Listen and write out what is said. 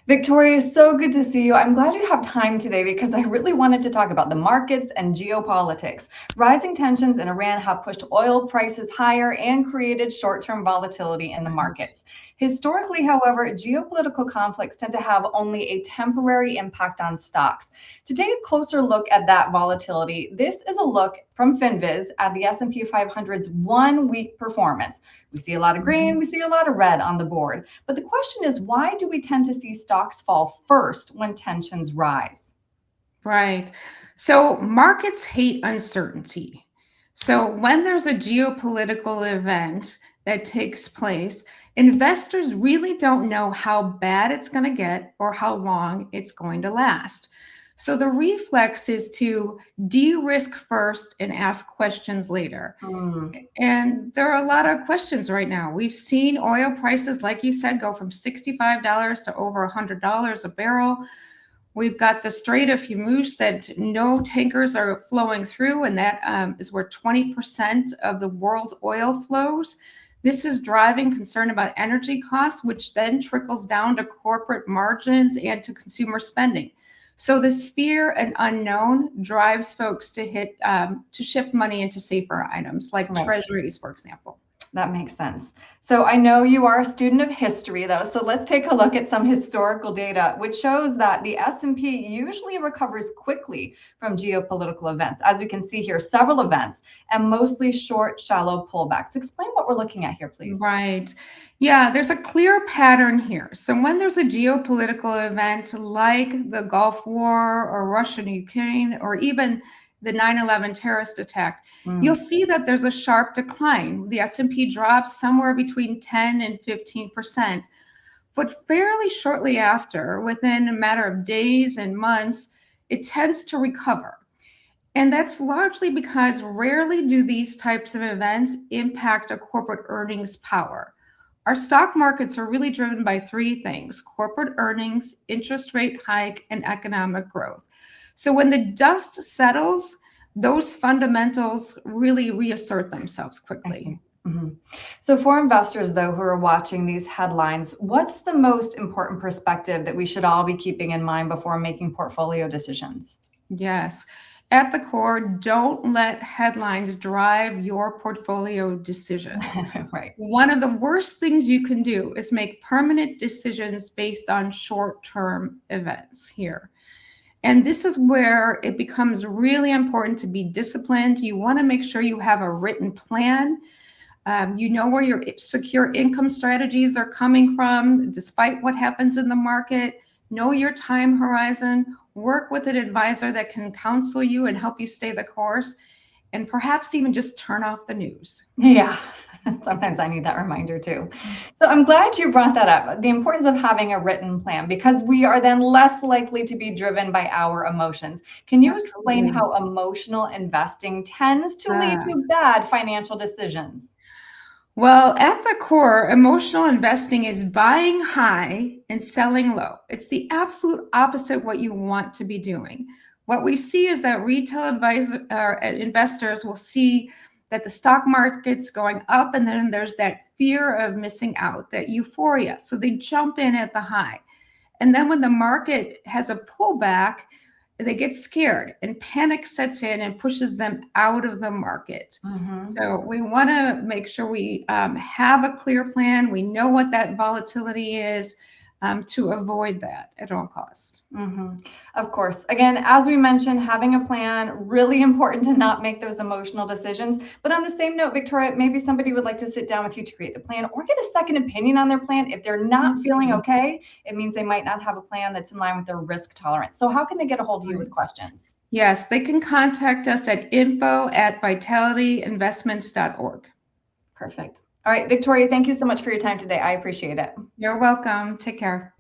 Victoria, so good to see you. I'm glad you have time today because I really wanted to talk about the markets and geopolitics. Rising tensions in Iran have pushed oil prices higher and created short term volatility in the Right. markets. Historically, however, geopolitical conflicts tend to have only a temporary impact on stocks. To take a closer look at that volatility, this is a look from FinViz at the S&P 500's 1 week performance. We see a lot of green, Mhm. we see a lot of red on the board. But the question is, why do we tend to see stocks fall first when tensions rise? Right. So markets hate uncertainty. So when there's a geopolitical event that takes place, investors really don't know how bad it's going to get or how long it's going to last. So the reflex is to de-risk first and ask questions later. Hmm. And there are a lot of questions right now. We've seen oil prices, like you said, go from $65 to over $100 a barrel. We've got the Strait of Hormuz that no tankers are flowing through, and that is where 20% of the world's oil flows. This is driving concern about energy costs, which then trickles down to corporate margins and to consumer spending. So this fear and unknown drives folks to shift money into safer items like Right. treasuries, for example. That makes sense. So I know you are a student of history though, so let's take a look at some historical data which shows that the S&P usually recovers quickly from geopolitical events. As we can see here, several events and mostly short, shallow pullbacks. Explain what we're looking at here, please. Right. Yeah, there's a clear pattern here. So when there's a geopolitical event like the Gulf War or Russia and Ukraine or even the 9/11 terrorist attack, you'll Mm. see that there's a sharp decline. The S&P drops somewhere between 10 and 15%. But fairly shortly after, within a matter of days and months, it tends to recover. And that's largely because rarely do these types of events impact a corporate earnings power. Our stock markets are really driven by three things: corporate earnings, interest rate hike, and economic growth. So when the dust settles, those fundamentals really reassert themselves I see. quickly. Mhm. So for investors though who are watching these headlines, what's the most important perspective that we should all be keeping in mind before making portfolio decisions? Yes. At the core, don't let headlines drive your portfolio decisions. Right. One of the worst things you can do is make permanent decisions based on short term events here. And this is where it becomes really important to be disciplined. You want to make sure you have a written plan. You know where your secure income strategies are coming from, despite what happens in the market. Know your time horizon. Work with an advisor that can counsel you and help you stay the course, and perhaps even just turn off the news. Yeah, sometimes I need that reminder too. So I'm glad you brought that up, the importance of having a written plan, because we are then less likely to be driven by our emotions. Can you explain Absolutely. how emotional investing tends to lead Ah. to bad financial decisions? Well, at the core, emotional investing is buying high and selling low. It's the absolute opposite what you want to be doing. What we see is that investors will see that the stock market's going up, and then there's that fear of missing out, that euphoria. So they jump in at the high. And then when the market has a pullback, they get scared and panic sets in and pushes them out of the market. Mhm. So we want to make sure we have a clear plan. We know what that volatility is to avoid that at all costs. Hmm. Of course. Again, as we mentioned, having a plan, really important to not make those emotional decisions. But on the same note, Victoria, maybe somebody would like to sit down with you to create the plan or get a second opinion on their plan. If they're not feeling Absolutely. okay, it means they might not have a plan that's in line with their risk tolerance. So how can they get a hold of you Right. with questions? Yes, they can contact us at info@vitalityinvestments.org. Perfect. All right, Victoria, thank you so much for your time today. I appreciate it. You're welcome. Take care.